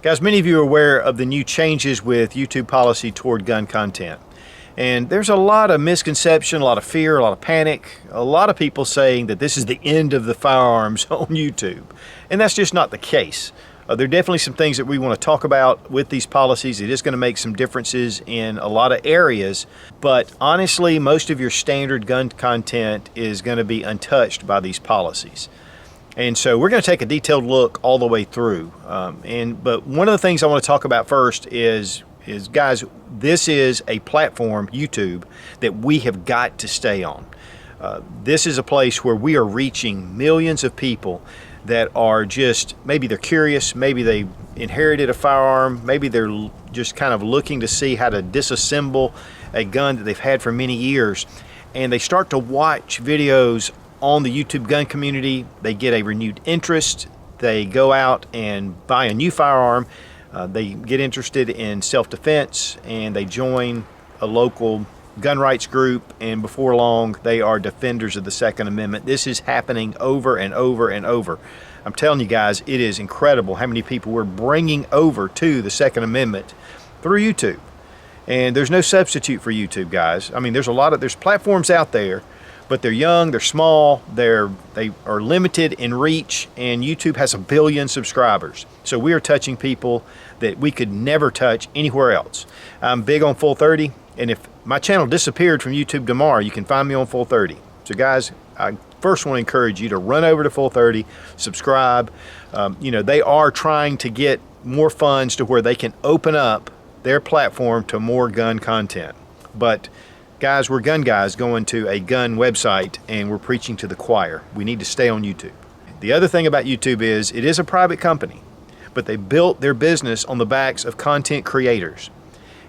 Guys, many of you are aware of the new changes with YouTube policy toward gun content. And there's a lot of misconception, a lot of fear, a lot of panic, a lot of people saying that this is the end of the firearms on YouTube. And that's just not the case. There are definitely some things that we want to talk about with these policies. It is going to make some differences in a lot of areas, but honestly, most of your standard gun content is going to be untouched by these policies. And so we're going to take a detailed look all the way through. But one of the things I want to talk about first is guys, this is a platform, YouTube, that we have got to stay on. This is a place where we are reaching millions of people that are just, maybe they're curious, maybe they inherited a firearm, maybe they're just kind of looking to see how to disassemble a gun that they've had for many years. And they start to watch videos on the YouTube gun community. They get a renewed interest. They go out and buy a new firearm. They get interested in self-defense and they join a local gun rights group, and before long they are defenders of the Second Amendment. This is happening over and over and over. I'm telling you guys, it is incredible how many people we're bringing over to the Second Amendment through YouTube. And there's no substitute for YouTube, guys. I mean, there's platforms out there, but they're young, they're small, they are limited in reach, and YouTube has 1 billion subscribers. So we are touching people that we could never touch anywhere else. I'm big on Full 30, and if my channel disappeared from YouTube tomorrow, you can find me on Full 30. So guys, I first want to encourage you to run over to Full 30, subscribe. They are trying to get more funds to where they can open up their platform to more gun content. But guys, we're gun guys going to a gun website and we're preaching to the choir. We need to stay on YouTube. The other thing about YouTube is it is a private company, but they built their business on the backs of content creators.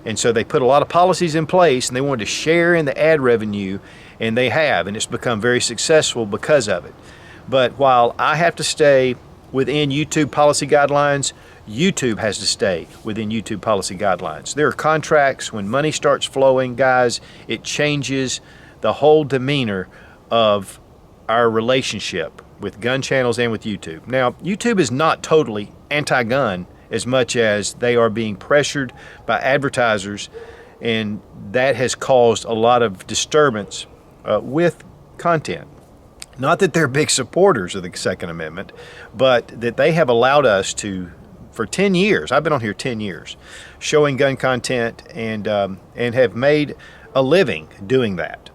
And so they put a lot of policies in place and they wanted to share in the ad revenue, and they have, and it's become very successful because of it. But while I have to stay within YouTube policy guidelines, YouTube has to stay within YouTube policy guidelines. There are contracts. When money starts flowing, guys, it changes the whole demeanor of our relationship with gun channels and with YouTube. Now, YouTube is not totally anti-gun as much as they are being pressured by advertisers, and that has caused a lot of disturbance with content. Not that they're big supporters of the Second Amendment, but that they have allowed us to, for 10 years, I've been on here 10 years, showing gun content and have made a living doing that.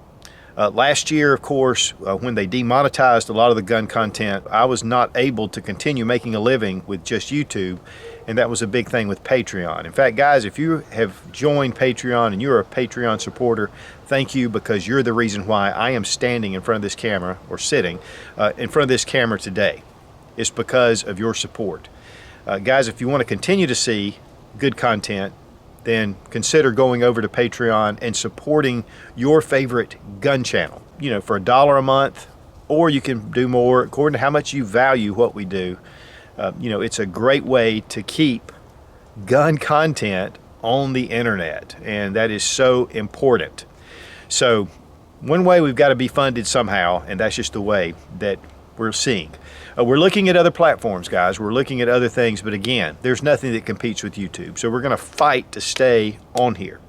Last year, of course, when they demonetized a lot of the gun content, I was not able to continue making a living with just YouTube, and that was a big thing with Patreon. In fact, guys, if you have joined Patreon and you're a Patreon supporter, thank you, because you're the reason why I am standing in front of this camera, or sitting in front of this camera today. It's because of your support. Guys, if you want to continue to see good content, then consider going over to Patreon and supporting your favorite gun channel. For $1 a month, or you can do more according to how much you value what we do. It's a great way to keep gun content on the internet, and that is so important. So one way we've got to be funded somehow, and that's just the way that we're seeing. We're looking at other platforms, guys. We're looking at other things, but again, there's nothing that competes with YouTube. So we're going to fight to stay on here.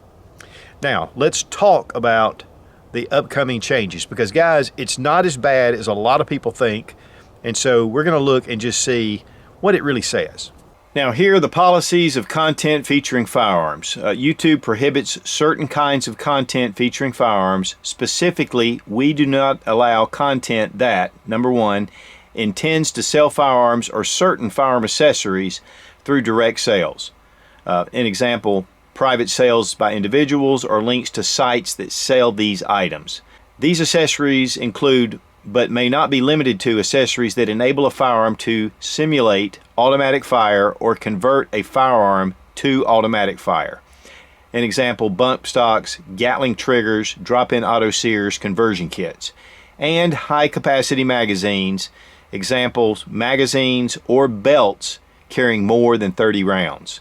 Now, let's talk about the upcoming changes, because guys, it's not as bad as a lot of people think. And so we're going to look and just see what it really says. Now, here are the policies of content featuring firearms. YouTube prohibits certain kinds of content featuring firearms. Specifically, we do not allow content that, number one, intends to sell firearms or certain firearm accessories through direct sales. An example, private sales by individuals or links to sites that sell these items. These accessories include, but may not be limited to, accessories that enable a firearm to simulate automatic fire or convert a firearm to automatic fire. An example, bump stocks, gatling triggers, drop-in auto sears, conversion kits, and high-capacity magazines. Examples, magazines or belts carrying more than 30 rounds.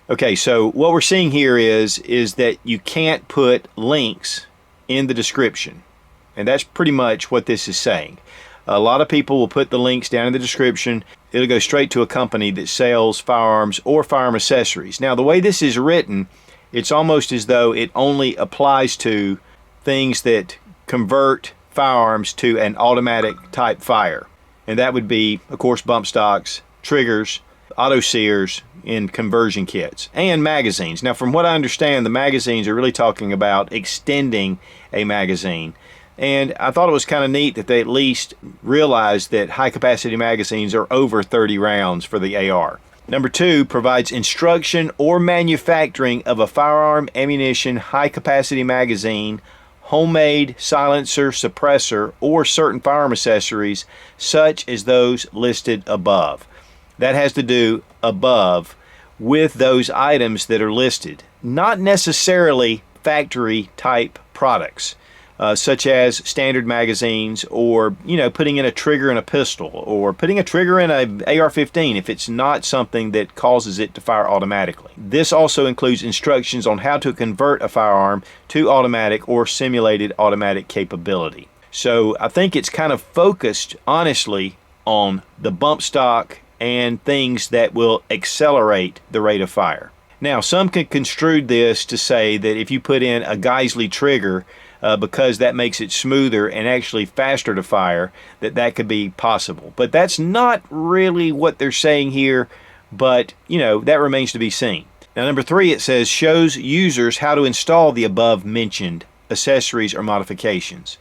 Okay, so what we're seeing here is that you can't put links in the description. And that's pretty much what this is saying. A lot of people will put the links down in the description. It'll go straight to a company that sells firearms or firearm accessories. Now, the way this is written, it's almost as though it only applies to things that convert firearms to an automatic type fire. And that would be, of course, bump stocks, triggers, auto sears in conversion kits, and magazines. Now, from what I understand, the magazines are really talking about extending a magazine. And I thought it was kind of neat that they at least realized that high capacity magazines are over 30 rounds for the AR. Number 2, provides instruction or manufacturing of a firearm, ammunition, high capacity magazine, homemade silencer, suppressor, or certain firearm accessories such as those listed above. That has to do above with those items that are listed, not necessarily factory type products. Such as standard magazines, or putting in a trigger in a pistol, or putting a trigger in a AR-15 if it's not something that causes it to fire automatically. This also includes instructions on how to convert a firearm to automatic or simulated automatic capability. So I think it's kind of focused honestly on the bump stock and things that will accelerate the rate of fire. Now, some can construe this to say that if you put in a Geisley trigger, because that makes it smoother and actually faster to fire, that could be possible. But that's not really what they're saying here, but that remains to be seen. Now, number 3, it says shows users how to install the above mentioned accessories or modifications,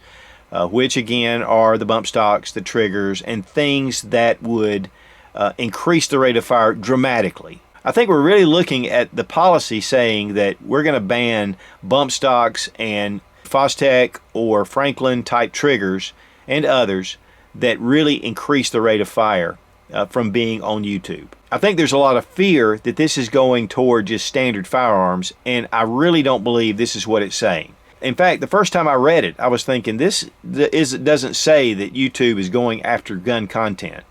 which again are the bump stocks, the triggers, and things that would increase the rate of fire dramatically. I think we're really looking at the policy saying that we're going to ban bump stocks and Fostech or Franklin type triggers and others that really increase the rate of fire from being on YouTube. I think there's a lot of fear that this is going toward just standard firearms, and I really don't believe this is what it's saying. In fact, the first time I read it, I was thinking this doesn't say that YouTube is going after gun content.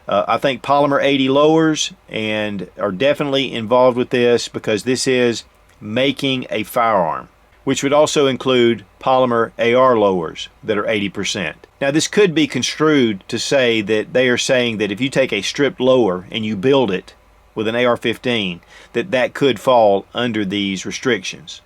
I think Polymer 80 lowers and are definitely involved with this because this is making a firearm, which would also include polymer AR lowers that are 80%. Now, this could be construed to say that they are saying that if you take a stripped lower and you build it with an AR-15, that could fall under these restrictions.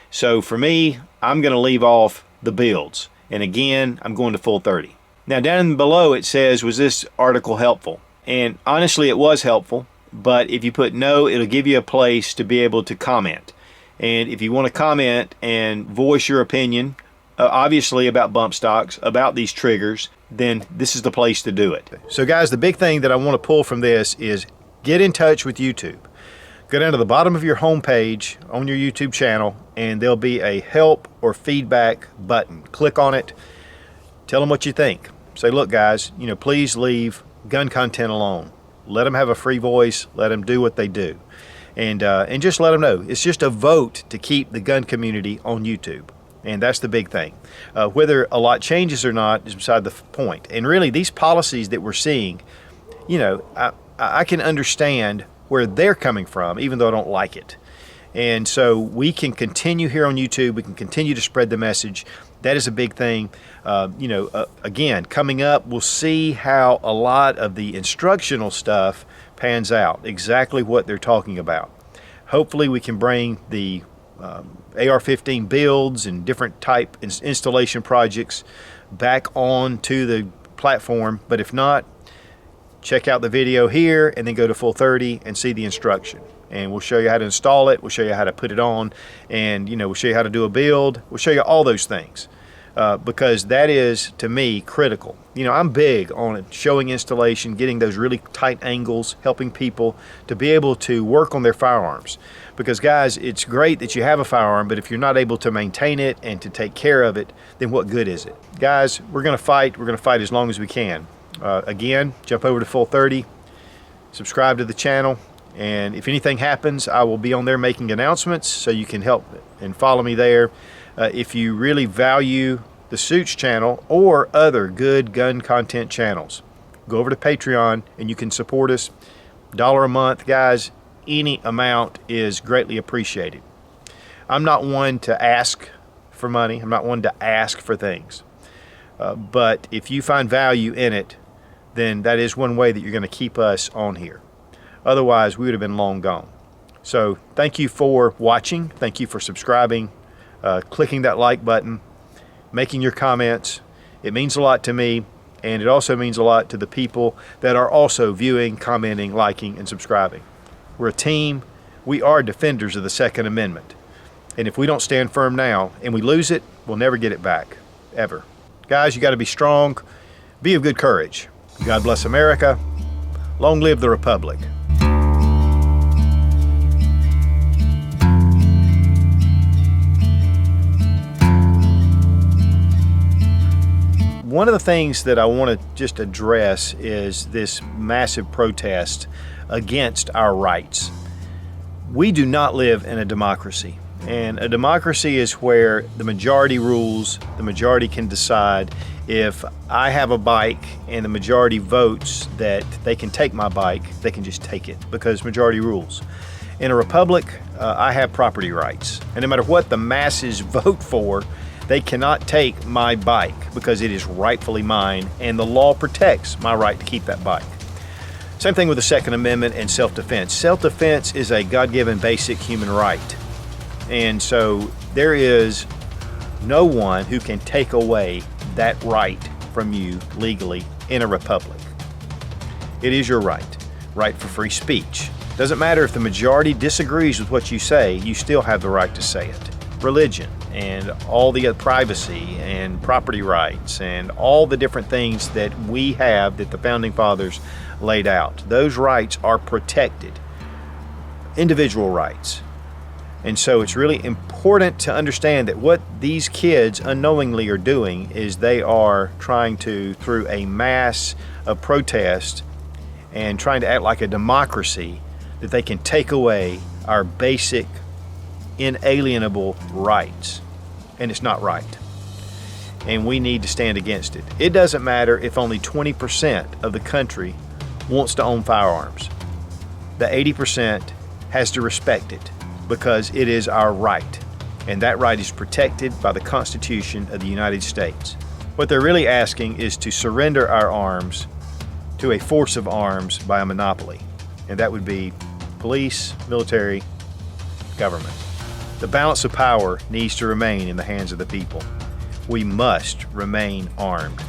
So for me, I'm going to leave off the builds. And again, I'm going to full 30. Now, down below it says, was this article helpful? And honestly, it was helpful. But if you put no, it'll give you a place to be able to comment. And if you want to comment and voice your opinion, obviously about bump stocks, about these triggers, then this is the place to do it. So guys, the big thing that I want to pull from this is get in touch with YouTube. Go down to the bottom of your home page on your YouTube channel, and there'll be a help or feedback button. Click on it. Tell them what you think. Say, look guys, please leave gun content alone. Let them have a free voice. Let them do what they do. And just let them know. It's just a vote to keep the gun community on YouTube. And that's the big thing. Whether a lot changes or not is beside the point. And really, these policies that we're seeing, I can understand where they're coming from, even though I don't like it. And so we can continue here on YouTube. We can continue to spread the message. That is a big thing. Again, coming up, we'll see how a lot of the instructional stuff pans out, exactly what they're talking about. Hopefully we can bring the AR-15 builds and different type installation projects back on to the platform, but if not, check out the video here and then go to full 30 and see the instruction. And we'll show you how to install it, we'll show you how to put it on, and we'll show you how to do a build, we'll show you all those things. Because that is, to me, critical. I'm big on showing installation, getting those really tight angles, helping people to be able to work on their firearms. Because guys, it's great that you have a firearm, but if you're not able to maintain it and to take care of it, then what good is it? Guys, we're going to fight. We're going to fight as long as we can. Again, jump over to full 30, subscribe to the channel, and if anything happens, I will be on there making announcements, so you can help and follow me there. If you really value the Suits channel or other good gun content channels, go over to Patreon and you can support us. $1 a month, guys. Any amount is greatly appreciated. I'm not one to ask for money. I'm not one to ask for things. But if you find value in it, then that is one way that you're going to keep us on here. Otherwise, we would have been long gone. So thank you for watching. Thank you for subscribing, clicking that like button, making your comments. It means a lot to me, and it also means a lot to the people that are also viewing, commenting, liking, and subscribing. We're a team. We are defenders of the Second Amendment. And if we don't stand firm now and we lose it, we'll never get it back, ever. Guys, you got to be strong. Be of good courage. God bless America. Long live the Republic. One of the things that I want to just address is this massive protest against our rights. We do not live in a democracy, and a democracy is where the majority rules, the majority can decide. If I have a bike and the majority votes that they can take my bike, they can just take it because majority rules. In a republic, I have property rights, and no matter what the masses vote for, they cannot take my bike because it is rightfully mine, and the law protects my right to keep that bike. Same thing with the Second Amendment and self-defense. Self-defense is a God-given basic human right. And so there is no one who can take away that right from you legally in a republic. It is your right. Right for free speech. Doesn't matter if the majority disagrees with what you say, you still have the right to say it. Religion and all the privacy and property rights and all the different things that we have that the Founding Fathers laid out. Those rights are protected. Individual rights. And so it's really important to understand that what these kids unknowingly are doing is they are trying to, through a mass of protest and trying to act like a democracy, that they can take away our basic inalienable rights. And it's not right. And we need to stand against it. It doesn't matter if only 20% of the country wants to own firearms. The 80% has to respect it because it is our right. And that right is protected by the Constitution of the United States. What they're really asking is to surrender our arms to a force of arms by a monopoly. And that would be police, military, government. The balance of power needs to remain in the hands of the people. We must remain armed.